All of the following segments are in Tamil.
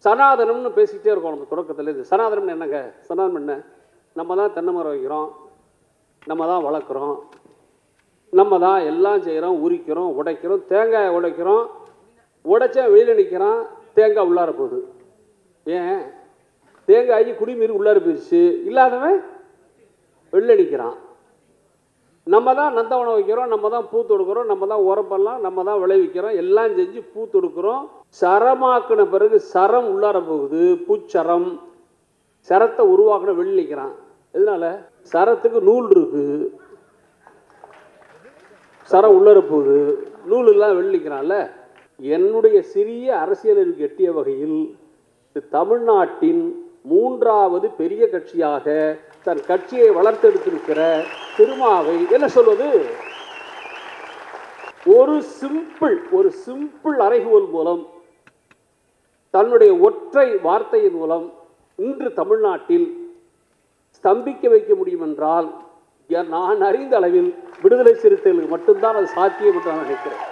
சனாதனம்னு பேசிக்கிட்டே இருக்கோம் நம்ம தொடக்கத்துலேருந்து. சனாதனம்னு என்னங்க? சனாதனம் என்ன? நம்ம தான் தென்னை மரம் வைக்கிறோம், நம்ம தான் வளர்க்குறோம், நம்ம தான் எல்லாம் செய்கிறோம், உரிக்கிறோம், உடைக்கிறோம், தேங்காய் உடைக்கிறோம், உடைச்சா வெளியில் நிற்கிறான், தேங்காய் உள்ளார போகுது. ஏன்? தேங்காய்க்கு குடிமீறி உள்ளார போயிடுச்சு, இல்லாதவன் வெளில நிற்கிறான். நம்ம தான் நந்தவனம் வைக்கிறோம், நம்ம தான் பூ தொடுக்கிறோம், நம்ம தான் உரப்பெல்லாம் நம்ம தான் விளைவிக்கிறோம், எல்லாம் செஞ்சு பூ தொடுக்கிறோம். சரமாக்கின பிறகு சரம் உள்ளார போகுது, பூச்சரம். சரத்தை உருவாக்கின வெளில நிற்கிறான். எதனால? சரத்துக்கு நூல் இருக்கு, சரம் உள்ளார போகுது, நூல் எல்லாம் வெளில நிற்கிறான்ல. என்னுடைய சிறிய அரசியலுக்கு எட்டிய வகையில் தமிழ்நாட்டின் மூன்றாவது பெரிய கட்சியாக தன் கட்சியை வளர்த்தெடுத்திருக்கிற திருமாவை என்ன சொல்வது? ஒரு சிம்பிள் அறைகூவல் மூலம், தன்னுடைய ஒற்றை வார்த்தையின் மூலம் இன்று தமிழ்நாட்டில் ஸ்தம்பிக்க வைக்க முடியும் என்றால் நான் அறிந்த அளவில் விடுதலை சிறுத்தைகளுக்கு மட்டும்தான் அது சாத்தியம் என்று நான் நினைக்கிறேன்.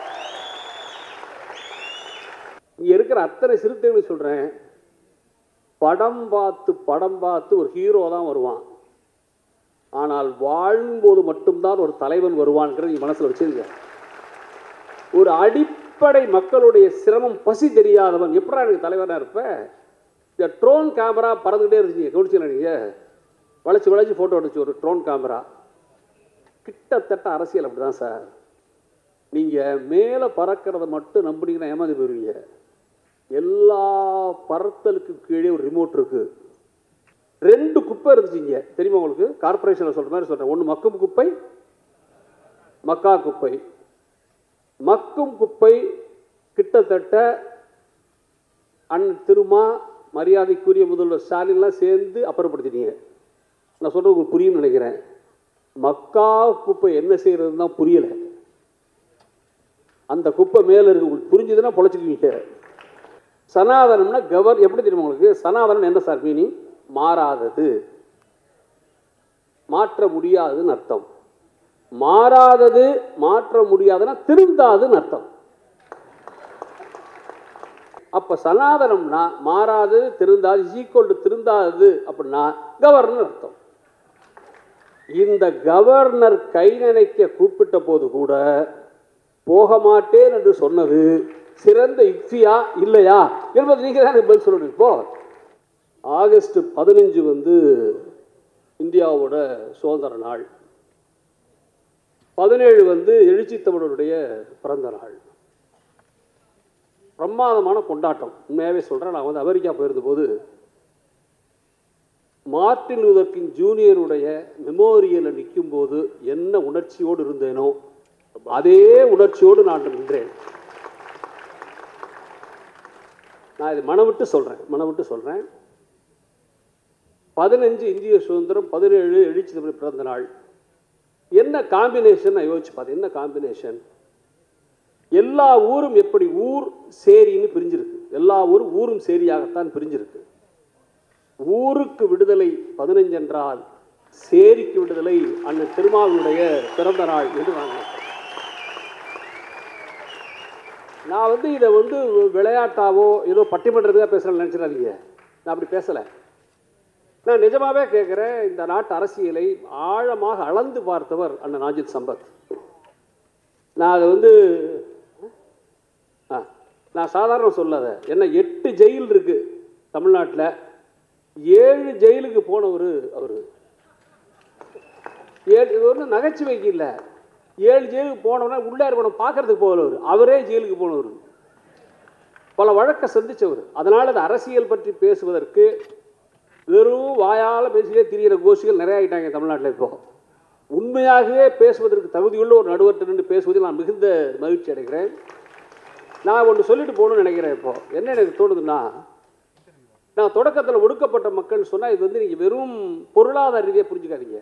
இங்க இருக்கிற அத்தனை சிறுத்தைகளும் சொல்றேன், படம் பார்த்து ஒரு ஹீரோ தான் வருவான். ஆனால் வாழும்போது மட்டும்தான் ஒரு தலைவன் வருவான்ங்கிறது நீங்க மனசுல வச்சிருங்க. ஒரு அடிப்படை மக்களுடைய சிரமம் பசி தெரியாதவன் எப்படா எனக்கு தலைவனா இருப்ப? இந்த ட்ரோன் கேமரா பறந்துகிட்டே இருந்துச்சு, கவனிச்சீங்களா நீங்க? வளைச்சு போட்டோ எடுச்சு ஒரு ட்ரோன் கேமரா. கிட்டத்தட்ட அரசியல் அப்படிதான் சார். நீங்க மேல பறக்கிறத மட்டும் நம்பினீங்கன்னா ஏமாந்து போயிருவீங்க. எல்லா பறத்தலுக்கு கீழே ஒரு ரிமோட் இருக்கு. 2 குப்பை இருந்துச்சுங்க, தெரியுமா உங்களுக்கு? கார்பரேஷன்ல சொல்ற மாதிரி சொல்றேன். ஒன்று மக்கும் குப்பை, மக்கா குப்பை. மக்கும் குப்பை கிட்டத்தட்ட அண்ணன் திருமா, மரியாதைக்குரிய முதல்வர் ஸ்டாலின்லாம் சேர்ந்து அப்புறப்படுத்திட்டீங்க. நான் சொல்றது உங்களுக்கு புரியும் நினைக்கிறேன். மக்கா குப்பை என்ன செய்யறதுன்னு தான் புரியல. அந்த குப்பை மேல இருக்கு, உங்களுக்கு புரிஞ்சதுன்னா பொழைச்சிக்குவீங்க. சனாதனம்னா எப்படி தெரியுமா உங்களுக்கு? சனாதனம் என்ன சார் மீனிங்? மாறாதது, மாற்ற முடியாதுன்னு அர்த்தம். மாறாதது, மாற்ற முடியாதுன்னா திருந்தாதுன்னு அர்த்தம். அப்ப சனாதனம்னா மாறாதது, திருந்தாது, ஈக்குவல் டு திருந்தாதது அப்படின்னா கவர்னர் அர்த்தம். இந்த கவர்னர் கை நினைக்க கூப்பிட்ட போது கூட போக மாட்டேன் என்று சொன்னது சிறந்த யுக்தியா இல்லையா என்பது நீங்க தான் பதில் சொல்லணும். இப்போ ஆகஸ்ட் 15 இந்தியாவோட சுதந்திர நாள், 17 எழுச்சி தமிழருடைய பிறந்த நாள். பிரமாதமான கொண்டாட்டம். உண்மையாவே சொல்றேன். நான் அமெரிக்கா போயிருந்த போது மார்ட்டின் லூதர் கிங் ஜூனியருடைய மெமோரியலில் நிற்கும் போது என்ன உணர்ச்சியோடு இருந்தேனோ அதே உணர்ச்சியோடு நான் நின்றேன். நான் இது மனவிட்டு சொல்றேன். 15 இந்திய சுதந்திரம், 17 எழுச்சி தமிழ் பிறந்த நாள். என்ன காம்பினேஷன் யோசிச்சு பார்த்தேன். என்ன காம்பினேஷன்? எல்லா ஊரும் எப்படி ஊர் சேரின்னு பிரிஞ்சிருக்கு. எல்லா ஊரும் சேரியாகத்தான் பிரிஞ்சிருக்கு. ஊருக்கு விடுதலை 15 என்றால் சேரிக்கு விடுதலை அண்ணன் திருமாவளுடைய பிறந்த நாள் என்று நான் நினைக்கிறேன். நான் இதை விளையாட்டாவோ ஏதோ பட்டிமன்றத்துக்காக பேசுகிறேன்னு நினச்சிடாதீங்க. நான் அப்படி பேசலை. நான் நிஜமாவே கேட்குறேன். இந்த நாட்டு அரசியலை ஆழமாக அளந்து பார்த்தவர் அண்ணன் நாஜித் சம்பத். நான் அதை நான் சாதாரண சொல்லாத. என்ன 8 ஜெயில் இருக்கு தமிழ்நாட்டில். 7 ஜெயிலுக்கு போனவர் அவர். 7 நகைச்சுவைக்கு இல்லை. 7 ஜெயிலுக்கு போனவனா உள்ளே இருக்கணும் பார்க்கறதுக்கு போகலவர். அவரே ஜெயிலுக்கு போனவர். பல வழக்கை சந்திச்சவர். அதனால் அந்த அரசியல் பற்றி பேசுவதற்கு வெறும் வாயால் பேசியே திரிகிற கோஷிகள் நிறைய ஆகிட்டாங்க தமிழ்நாட்டில். இப்போ உண்மையாகவே பேசுவதற்கு தகுதியுள்ள ஒரு நடுவர்கிட்ட நின்று பேசுவதில் நான் மிகுந்த மகிழ்ச்சி அடைகிறேன். நான் ஒன்று சொல்லிட்டு போகணும்னு நினைக்கிறேன். இப்போ என்ன எனக்கு தோணுதுன்னா, நான் தொடக்கத்தில் ஒடுக்கப்பட்ட மக்கள் சொன்னால் இது நீங்கள் வெறும் பொருளாதார ரீதியாக புரிஞ்சுக்காதீங்க.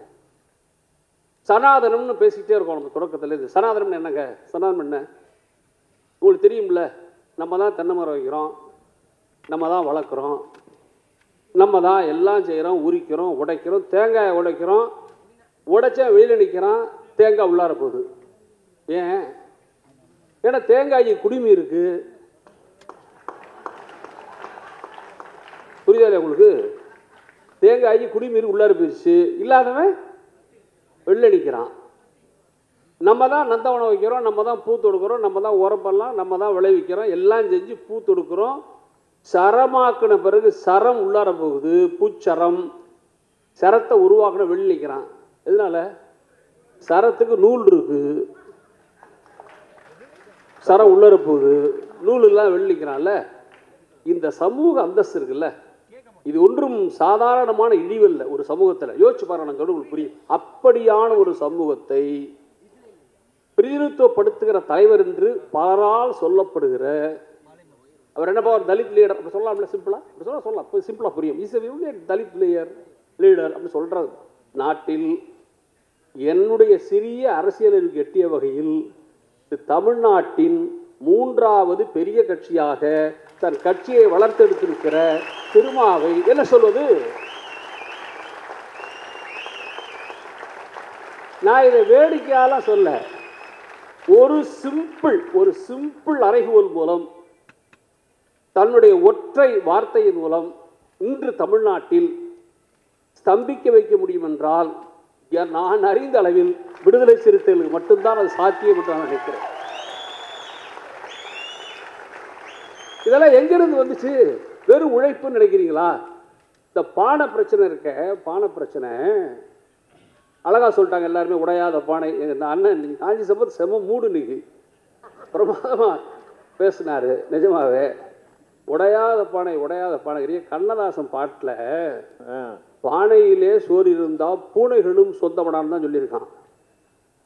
சனாதனம்னு பேசிக்கிட்டே இருக்கோம் நம்ம தொடக்கத்தில். சனாதனம் என்னங்க? சனாதனம் என்ன உங்களுக்கு தெரியும்ல? நம்ம தான் தென்னை மரம் வைக்கிறோம், நம்ம தான் வளர்க்குறோம், நம்ம தான் எல்லாம் செய்கிறோம், உரிக்கிறோம், உடைக்கிறோம், தேங்காயை உடைக்கிறோம், உடைச்சா வெளியில் நிற்கிறான், தேங்காய் உள்ளார போகுது. ஏன்? ஏன்னா தேங்காய் குடிமி இருக்கு. புரியுதா உங்களுக்கு? தேங்காய்க்கு குடிமீறி உள்ளார போயிடுச்சு, இல்லாதவன் வெளில நிற்கிறான். நம்ம தான் நந்தவனம் வைக்கிறோம், நம்ம தான் பூ தொடுக்கிறோம், நம்ம தான் உரப்பெல்லாம் நம்ம தான் விளைவிக்கிறோம், எல்லாம் செஞ்சு பூ தொடுக்கிறோம். சரமாக்கின பிறகு சரம் உள்ளார போகுது, பூச்சரம். சரத்தை உருவாக்கின வெளில நிற்கிறான். எதனால? சரத்துக்கு நூல் இருக்கு, சரம் உள்ளார போகுது, நூல் எல்லாம் வெளில நிற்கிறான்ல. இந்த சமூக அந்தஸ்து இருக்குல்ல, இது ஒன்றும் சாதாரணமான இழிவல்ல ஒரு சமூகத்தில். யோசிச்சு பாருங்க, நான் சொல்ல புரியும். அப்படியான ஒரு சமூகத்தை பிரதிநிதித்துவப்படுத்துகிற தலைவர் என்று பலரால் சொல்லப்படுகிற அவர் என்னப்பா ஒரு தலித் லீடர் அப்படி சொல்லலாம்ல? சிம்பிளா சொல்லலாம், சிம்பிளா புரியும். இஸ் எ தலித் லீடர் அப்படி சொல்றது. நாட்டில் என்னுடைய சிறிய அரசியலுக்கு எட்டிய வகையில் தமிழ்நாட்டின் மூன்றாவது பெரிய கட்சியாக தன் கட்சியை வளர்த்தெடுத்திருக்கிற திருமாவை என்ன சொல்வது? நான் இதை வேடிக்கையால சொல்ல, ஒரு சிம்பிள் அறைகூவல் மூலம், தன்னுடைய ஒற்றை வார்த்தையின் மூலம் இன்று தமிழ்நாட்டில் ஸ்தம்பிக்க வைக்க முடியும் என்றால் நான் அறிந்த அளவில் விடுதலை சிறுத்தைகளுக்கு மட்டும்தான் அது சாத்தியம் என்று நான் நினைக்கிறேன். இதெல்லாம் எங்கிருந்து வந்துச்சு? வெறும் உழைப்புன்னு நினைக்கிறீங்களா? இந்த பானை பிரச்சனை இருக்க, பானை பிரச்சனை அழகா சொல்லிட்டாங்க எல்லாருமே. உடையாத பானை. அண்ணன் காஞ்சி சம்பத் செம மூடு நிகி பிரமாதமா பேசினாரு. நிஜமாவே உடையாத பானை கண்ணதாசன் பாட்டில் பானையிலே சோறு இருந்தால் பூனைகளும் சொந்தப்படான்னு தான் சொல்லியிருக்கான்.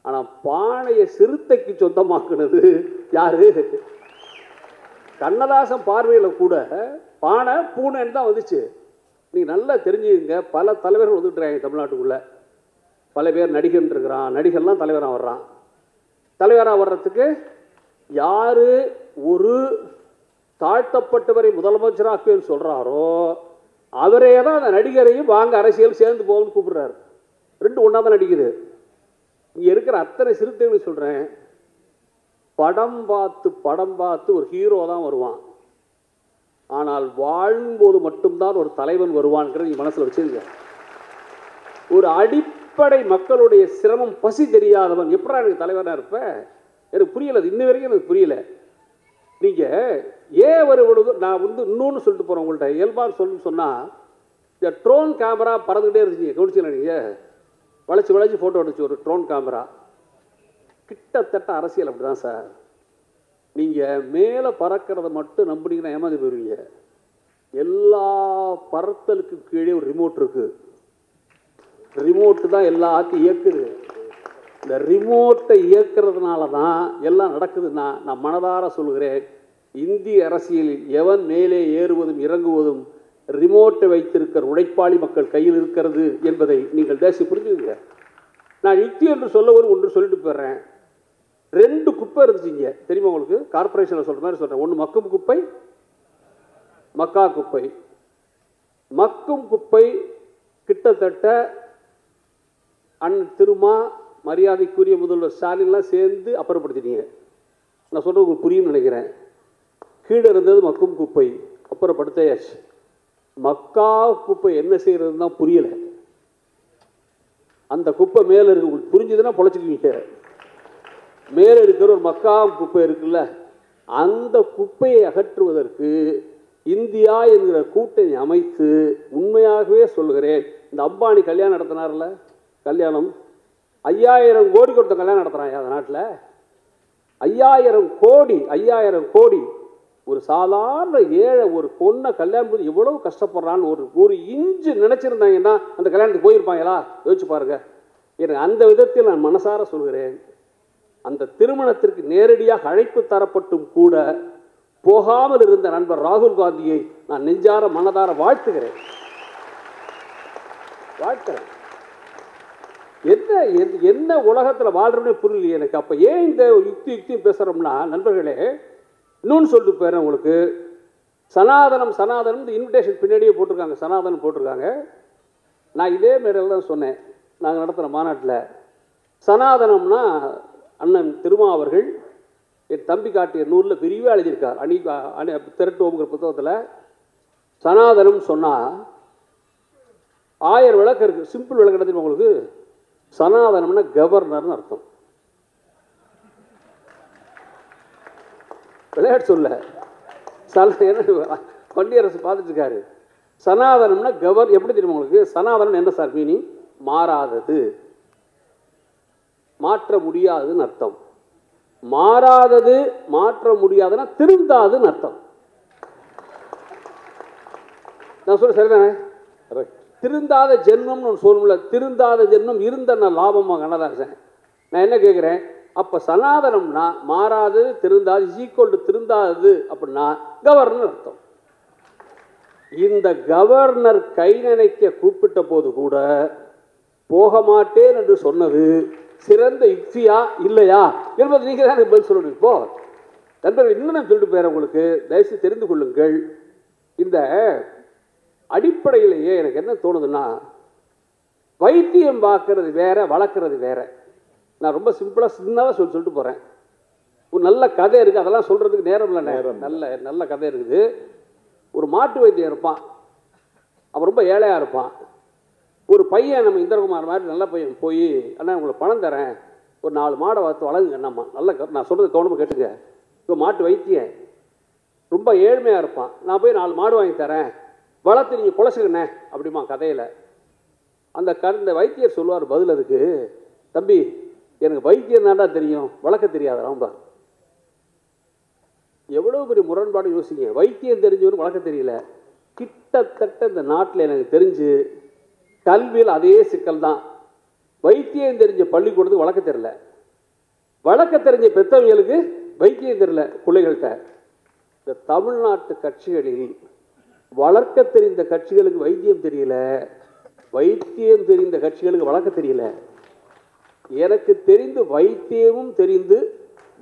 ஆனால் பானையை சிறுத்தைக்கு சொந்தமாக்குனது யாரு? கண்ணதாசன் பார்வையில் கூட பானை பூனைன்னு தான் வந்துச்சு. நீங்கள் நல்லா தெரிஞ்சுக்கங்க. பல தலைவர்கள் வந்துட்டுறாங்க தமிழ்நாட்டுக்குள்ளே. பல பேர் நடிகன் இருக்கிறான், நடிகர்லாம் தலைவராக வர்றான். தலைவராக வர்றதுக்கு யார் ஒரு தாழ்த்தப்பட்டவரை முதலமைச்சராக்குன்னு சொல்கிறாரோ அவரே தான் அந்த நடிகரையும் வாங்க அரசியல் சேர்ந்து போகணும்னு கூப்பிடுறாரு. ரெண்டு ஒன்றா தான் நடிக்குது. இங்கே இருக்கிற அத்தனை சிறுத்தைகளும் சொல்கிறேன், படம் பார்த்து ஒரு ஹீரோ தான் வருவான். ஆனால் வாழும்போது மட்டும்தான் ஒரு தலைவன் வருவான்ங்கிறது நீ மனசில் வச்சுருங்க. ஒரு அடிப்படை மக்களுடைய சிரமம் பசி தெரியாதவன் எப்படா எனக்கு தலைவனாக இருப்ப? எனக்கு புரியலை, இன்ன வரைக்கும் எனக்கு புரியல. நீங்கள் ஏன் நான் இன்னொன்று சொல்லிட்டு போகிறேன் உங்கள்கிட்ட. இயல்பாக சொல்லணும்னு சொன்னால், இந்த ட்ரோன் கேமரா பறந்துகிட்டே இருந்துச்சு, கவனிச்சிங்களா? நீங்கள் வளைச்சி ஃபோட்டோ எடுச்சு ஒரு ட்ரோன் கேமரா. கிட்டத்தட்ட அரசியல் அப்படி தான் சார். நீங்கள் மேலே பறக்கிறத மட்டும் நம்பினீங்கன்னா ஏமாந்து போயிருவீங்க. எல்லா பறத்தலுக்கு கீழே ஒரு ரிமோட் இருக்குது. ரிமோட்டு தான் எல்லாத்தையும் இயக்குது. இந்த ரிமோட்டை இயக்கிறதுனால தான் எல்லாம் நடக்குதுன்னா நான் மனதார சொல்கிறேன், இந்திய அரசியலில் எவன் மேலே ஏறுவதும் இறங்குவதும் ரிமோட்டை வைத்திருக்கிற உழைப்பாளி மக்கள் கையில் இருக்கிறது என்பதை நீங்கள் தேசி புரிஞ்சுங்க. நான் யுக்தி என்று சொல்ல ஒன்று சொல்லிட்டு போயிடுறேன். 2 குப்பை இருந்துச்சுங்க, தெரியுமா உங்களுக்கு? கார்பரேஷனில் சொல்கிற மாதிரி சொல்கிறேன். ஒன்று மக்கும் குப்பை, மக்கா குப்பை. மக்கும் குப்பை கிட்டத்தட்ட அண்ணன் திருமா, மரியாதைக்குரிய முதல்வர் ஸ்டாலின்லாம் சேர்ந்து அப்புறப்படுத்திட்டீங்க. நான் சொல்கிறது உங்களுக்கு புரியும் நினைக்கிறேன். கீழே இருந்தது மக்கும் குப்பை, அப்புறப்படுத்தாச்சு. மக்கா குப்பை என்ன செய்கிறதுன்னு தான் புரியலை. அந்த குப்பை மேலே இருக்கு, உங்களுக்கு புரிஞ்சுதுன்னா பொழைச்சிக்குவீங்க. மேலே இருக்கிற ஒரு மக்கா குப்பை இருக்குல்ல, அந்த குப்பையை அகற்றுவதற்கு இந்தியா என்கிற கூட்டணி அமைத்து, உண்மையாகவே சொல்கிறேன், இந்த அம்பானி கல்யாணம் நடத்தினார்ல, கல்யாணம் 5000 கோடி கொடுத்த கல்யாணம் நடத்துகிறாங்க அந்த நாட்டில். 5000 கோடி. ஒரு சாதாரண ஏழை ஒரு பொண்ணை கல்யாணம் பண்ணி எவ்வளவு கஷ்டப்படுறான்னு ஒரு இன்ச்சு நினச்சிருந்தாங்கன்னா அந்த கல்யாணத்துக்கு போயிருப்பாங்களா? யோசிச்சு பாருங்க. எனக்கு அந்த விதத்தில் நான் மனசார சொல்கிறேன், அந்த திருமணத்திற்கு நேரடியாக அழைப்பு தரப்பட்டும் கூட போகாமல் இருந்த நண்பர் ராகுல் காந்தியை நான் நெஞ்சார மனதார வாழ்த்துகிறேன். என்ன உலகத்தில் வாழ்றோம்னே புரியலையே எனக்கு. அப்போ ஏன் இந்த யுக்தியும் பேசுகிறோம்னா, நண்பர்களே இன்னொன்று சொல்லிட்டு போயிடுறேன் உங்களுக்கு. சனாதனம் இந்த இன்விடேஷன் பின்னாடியே போட்டிருக்காங்க, சனாதனம் போட்டிருக்காங்க. நான் இதே மாரியில் தான் சொன்னேன் நாங்கள் நடத்துகிற மாநாட்டில். சனாதனம்னா அண்ணன் திருமா அவர்கள் என் தம்பி காட்டிய நூலில் விரிவாக எழுதியிருக்கார். திரட்டுவோங்கிற புத்தகத்தில் சனாதனம் சொன்னால் 1000 விளக்கு இருக்குது. சிம்பிள் விளக்கு எடுத்து உங்களுக்கு சனாதனம்னா கவர்னர்னு அர்த்தம். விளையாட்டு சொல்ல என்ன வண்டி அரசு பார்த்துட்டு இருக்காரு. சனாதனம்னா எப்படி தெரியுமா உங்களுக்கு? சனாதனம் என்ன சார் மீனிங்? மாறாதது, மாற்ற முடியாதுன்னு அர்த்தம். மாறாதது, மாற்ற முடியாதுன்னா திருந்தாதுன்னு அர்த்தம். நான் சொல்ல சரிதானே? திருந்தாத ஜென்மம்னு ஒன்று சொல்லல. திருந்தாத ஜென்மம் இருந்த நான் லாபமாக கண்ணதாசன். நான் என்ன கேட்குறேன், அப்போ சனாதனம்னா மாறாதது, திருந்தாது, ஈக்குவல் டு திருந்தாதது அப்படின்னா கவர்னர் அர்த்தம். இந்த கவர்னர் கை நினைக்க கூப்பிட்ட போது கூட போக மாட்டேன் என்று சொன்னது சிறந்த யுக்தியா இல்லையா என்பது நீங்கள் தான் பதில் சொல்லணும். இப்போ நண்பர்கள், இன்னும் நான் சொல்லிட்டு போயிடுறேன் உங்களுக்கு, தயவுசெய்து தெரிந்து கொள்ளுங்கள். இந்த அடிப்படையிலேயே எனக்கு என்ன தோணுதுன்னா, வைத்தியம் பார்க்கறது வேற, வளர்க்குறது வேற. நான் ரொம்ப சிம்பிளாக சின்னதாக சொல்லிட்டு போகிறேன். ஒரு நல்ல கதை இருக்குது, அதெல்லாம் சொல்கிறதுக்கு நேரம் இல்லை. நல்ல கதை இருக்குது. ஒரு மாட்டு வைத்தியம் இருப்பான், அவன் ரொம்ப ஏழையாக இருப்பான். ஒரு பையன் நம்ம இந்திரகுமார் மாதிரி நல்ல பையன் போய், அண்ணா உங்களுக்கு பணம் தரேன், ஒரு 4 மாடை வளர்த்து வளருங்க அண்ணாம்மா. நான் சொல்கிறது கவனமாக கேட்டுங்க. இப்போ மாட்டு வைத்தியன் ரொம்ப ஏழ்மையாக இருப்பான். நான் போய் 4 மாடு வாங்கி தரேன், வளர்த்து நீங்கள் குலைச்சுக்கண்ணே அப்படிமா கதையில். அந்த வைத்தியர் சொல்லுவார் பதில் அதுக்கு, தம்பி எனக்கு வைத்தியம் தாண்டா தெரியும், வளர்க்க தெரியாது. ரொம்ப எவ்வளோ பெரிய முரண்பாடு யோசிங்க. வைத்தியம் தெரிஞ்சவரும் வளர்க்க தெரியல. கிட்டத்தட்ட இந்த நாட்டில் எனக்கு தெரிஞ்சு கல்வியில் அதே சிக்கல் தான். வைத்தியம் தெரிஞ்ச பள்ளிக்கூடத்துக்கு வளர்க்க தெரியல, வளர்க்க தெரிஞ்ச பெற்றவங்களுக்கு வைத்தியம் தெரியல பிள்ளைகள்கிட்ட. இந்த தமிழ்நாட்டு கட்சிகளில் வளர்க்க தெரிந்த கட்சிகளுக்கு வைத்தியம் தெரியல, வைத்தியம் தெரிந்த கட்சிகளுக்கு வளர்க்க தெரியல. எனக்கு தெரிந்து வைத்தியமும் தெரிந்து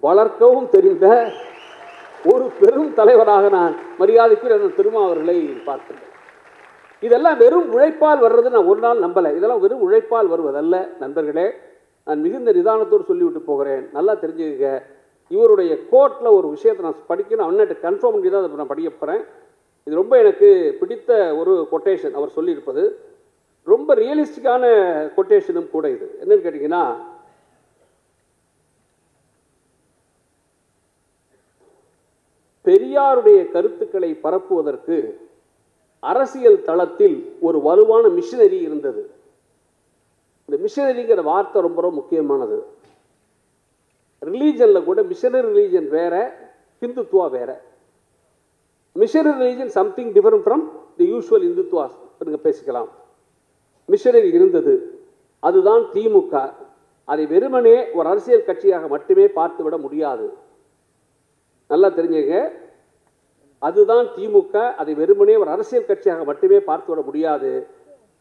வளர்க்கவும் தெரிந்த ஒரு பெரும் தலைவராக நான் மரியாதைக்கு திருமா அவர்களை பார்க்கிறேன். இதெல்லாம் வெறும் உழைப்பால் வர்றது நான் ஒரு நாள் நம்பலை. இதெல்லாம் வெறும் உழைப்பால் வருவதல்ல நண்பர்களே. நான் மிகுந்த நிதானத்தோடு சொல்லிவிட்டு போகிறேன். நல்லா தெரிஞ்சுக்க, இவருடைய கோர்ட்டில் ஒரு விஷயத்தை நான் படிக்கணும், அண்ணன்ட்ட கன்ஃபார்ம் பண்ணி தான் நான் படிக்க போகிறேன். இது ரொம்ப எனக்கு பிடித்த ஒரு கொட்டேஷன் அவர் சொல்லியிருப்பது. ரொம்ப ரியலிஸ்டிக்கான கொட்டேஷனும் கூட. இது என்னன்னு கேட்டிங்கன்னா, பெரியாருடைய கருத்துக்களை பரப்புவதற்கு அரசியல் தளத்தில் ஒரு வலுவான மிஷனரி இருந்தது. இந்த மிஷனரிங்கிற வார்த்தை ரொம்ப ரொம்ப முக்கியமானது. ரிலீஜனில் கூட மிஷனரி ரிலீஜன் வேற, ஹிந்துத்துவா வேற. Missionary religion something different from the usual Hindutva பேசிக்கலாம். மிஷனரி இருந்தது, அதுதான் திமுக. அதை வெறுமனே ஒரு அரசியல் கட்சியாக மட்டுமே பார்த்துவிட முடியாது. நல்லா தெரிஞ்சுங்க, அதுதான் திமுக. அதை வெறுமனே ஒரு அரசியல் கட்சியாக மட்டுமே பார்த்துவிட முடியாது.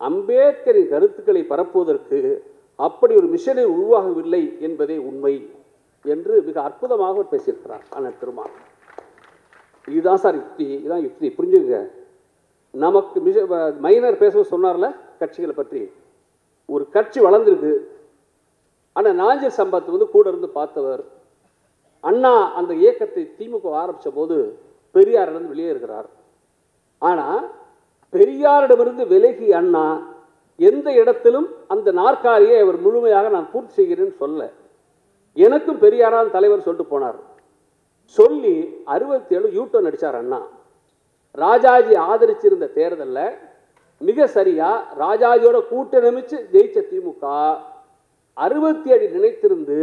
அம்பேத்கரின் கருத்துக்களை பரப்புவதற்கு அப்படி ஒரு மிஷனரி உருவாகவில்லை என்பதே உண்மை என்று மிக அற்புதமாக பேசியிருக்கிறார் அண்ணன் திருமா. இதுதான் சார் யுக்தி, இதுதான் யுக்தி. புரிஞ்சுங்க. நமக்கு மைனர் பேச சொன்னார்ல கட்சிகளை பற்றி. ஒரு கட்சி வளர்ந்துருக்கு, ஆனால் நாஞ்சில் சம்பத் கூட இருந்து பார்த்தவர். அண்ணா அந்த இயக்கத்தை திமுக ஆரம்பித்த போது பெரியாரிடம் வெளியே இருக்கிறார். ஆனால் பெரியாரிடமிருந்து விலகி அண்ணா எந்த இடத்திலும் அந்த நாற்காலியை அவர் முழுமையாக நான் பூர்த்தி செய்கிறேன்னு சொல்ல, எனக்கும் பெரியாரான் தலைவர் சொல்லிட்டு போனார். சொல்லி 67 யூட்டர்ன் அடித்தார் அண்ணா. ராஜாஜி ஆதரிச்சிருந்த தேர்தலில் மிக சரியா ராஜாஜியோட கூட்டணிச்சு ஜெயிச்ச திமுக 67 நினைத்திருந்து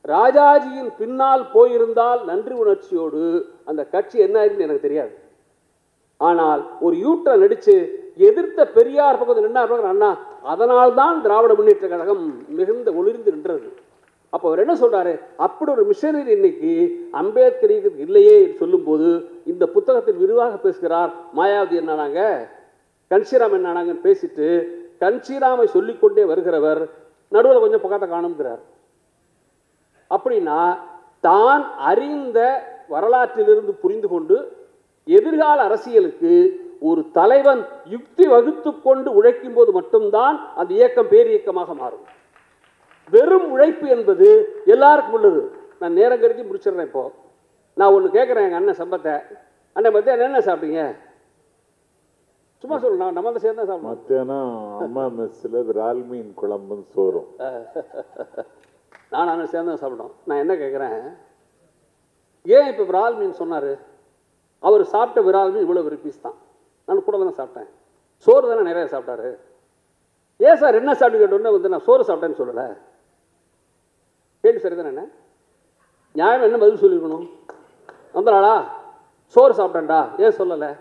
ராஜாஜியின் பின்னால் போயிருந்தால் நன்றி உணர்ச்சியோடு அந்த கட்சி என்ன ஆயிருன்னு எனக்கு தெரியாது. ஆனால் ஒரு யூட்டர்ன் அடிச்சு எதிர்த்த பெரியார் பக்கத்தில் நின்னார் அண்ணா. அதனால்தான் திராவிட முன்னேற்ற கழகம் மிகுந்த ஒளிர்ந்து நின்றது. அப்போ அவர் என்ன சொல்றாரு, அப்படி ஒரு மிஷனரி இன்னைக்கு அம்பேத்கருக்கு இல்லையே சொல்லும் போது இந்த புத்தகத்தில் விரிவாக பேசுகிறார். மாயாவதி என்னானாங்க, கன்ஷிராம் என்னானாங்கன்னு பேசிட்டு கன்ஷிராமை சொல்லிக்கொண்டே வருகிறவர் நடுவில் கொஞ்சம் பக்கத்தை காணுங்கிறார். அப்படின்னா தான் அறிந்த வரலாற்றிலிருந்து புரிந்து கொண்டு எதிர்கால அரசியலுக்கு ஒரு தலைவன் யுக்தி வகுத்து கொண்டு உழைக்கும் போது மட்டும்தான் அந்த இயக்கம் பேரியக்கமாக மாறும். வெறும் உழைப்பு என்பது எல்லாருக்கும் உள்ளது. நான் நேரம் கருதி முடிச்சிடுறேன். இப்போ நான் ஒன்று கேட்குறேன், எங்கள் அண்ணன் சம்பத்தை, அண்ணன் மத்தியானம் என்ன சாப்பிட்டீங்க? சும்மா சொல்லு, நம்ம தான் சேர்ந்து சாப்பிடுவோம். மத்தியானம் அம்மா மெஸ்ஸில் விரால் மீன் குழம்பும் சோறும் நான் சேர்ந்து சாப்பிட்டோம். நான் என்ன கேட்குறேன், ஏன் இப்போ விரால் மீன் சொன்னார்? அவர் சாப்பிட்ட விரால் மீன் இவ்வளோ ஒரு பீஸ் தான், நான் கூட தானே சாப்பிட்டேன். சோறு தானே நிறைய சாப்பிட்டாரு. ஏன் சார் என்ன சாப்பிட்டு கேட்டோன்னே வந்து நான் சோறு சாப்பிட்டேன்னு சொல்லலை? கேள்வி சரிதானே? என்ன நியாயம், என்ன பதில் சொல்லியிருக்கணும்? வந்தாளா சோறு சாப்பிட்டேன்டா ஏன் சொல்லலை?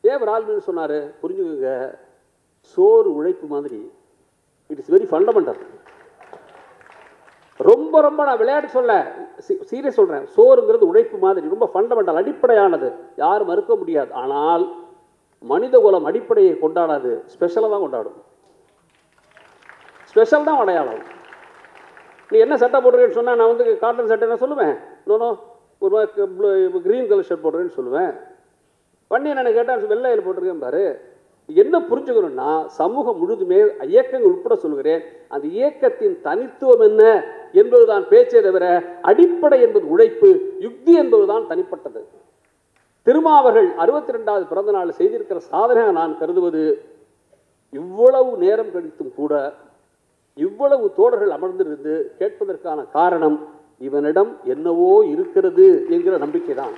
ஏன் விரால் மீன் சொன்னார்? புரிஞ்சுக்கோங்க, சோறு உழைப்பு மாதிரி, இட் இஸ் வெரி ஃபண்டமெண்டல். ரொம்ப ரொம்ப நான் விளையாட்டு சொல்ல, சீரியஸ் சொல்கிறேன். சோறுங்கிறது உழைப்பு மாதிரி, ரொம்ப ஃபண்டமெண்டல், அடிப்படையானது, யாரும் மறுக்க முடியாது. ஆனால் மனித குலம் அடிப்படையை கொண்டாடாது, ஸ்பெஷலாக தான் கொண்டாடும். ஸ்பெஷல் தான் அடையாளம். நீ என்ன சட்டை போடுறேன்னு சொன்னால் நான் வந்து காட்டன் சட்டை நான் சொல்லுவேன், நோனோ ஒரு க்ரீன் கலர் ஷர்ட் போடுறேன்னு சொல்லுவேன். பண்ணி நான் கேட்டால் வெள்ளையில் போட்டிருக்கேன் பாரு. என்ன புரிஞ்சுக்கணும்னா, சமூகம் முழுதுமே இயக்கங்கள் உட்பட சொல்கிறேன், அந்த இயக்கத்தின் தனித்துவம் என்ன என்பதுதான் பேச்சே தவிர அடிப்படை என்பது உழைப்பு, யுக்தி என்பதுதான் தனிப்பட்டது. திருமாவர்கள் 62வது பிறந்த நாள் செய்திருக்கிற சாதனையாக நான் கருதுவது, இவ்வளவு நேரம் கழித்தும் கூட இவ்வளவு தோழர்கள் அமர்ந்திருந்து கேட்பதற்கான காரணம், இவனிடம் என்னவோ இருக்கிறது என்கிற நம்பிக்கை தான்.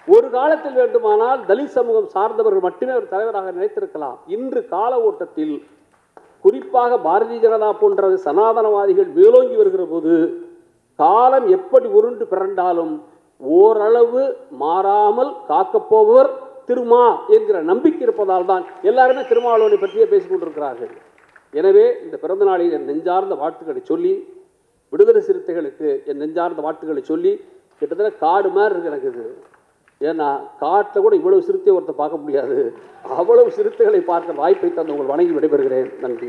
ஒரு காலத்தில் வேண்டுமானால் தலித் சமூகம் சார்ந்தவர்கள் மட்டுமே ஒரு தலைவராக நினைத்திருக்கலாம். இன்று கால ஓட்டத்தில் குறிப்பாக பாரதிய ஜனதா போன்ற சனாதனவாதிகள் மேலோங்கி வருகிற போது, காலம் எப்படி உருண்டு பிறண்டாலும் ஓரளவு மாறாமல் காக்கப்போவர் திருமா என்கிற நம்பிக்கை இருப்பதால் தான் எல்லாருமே திருமாவளவனை பற்றியே பேசிக் கொண்டிருக்கிறார்கள். எனவே இந்த பிறந்த நாளில் என் நெஞ்சார்ந்த வாழ்த்துக்களை சொல்லி, விடுதலை சிறுத்தைகளுக்கு என் நெஞ்சார்ந்த வாழ்த்துக்களை சொல்லி, கிட்டத்தட்ட காடு மாதிரி இருக்கு எனக்கு இது. ஏன்னா காட்டில் கூட இவ்வளவு சிறுத்தை ஒருத்தர் பார்க்க முடியாது. அவ்வளவு சிறுத்தைகளை பார்க்க வாய்ப்பை தந்து உங்கள் வணங்கி விடைபெறுகிறேன். நன்றி.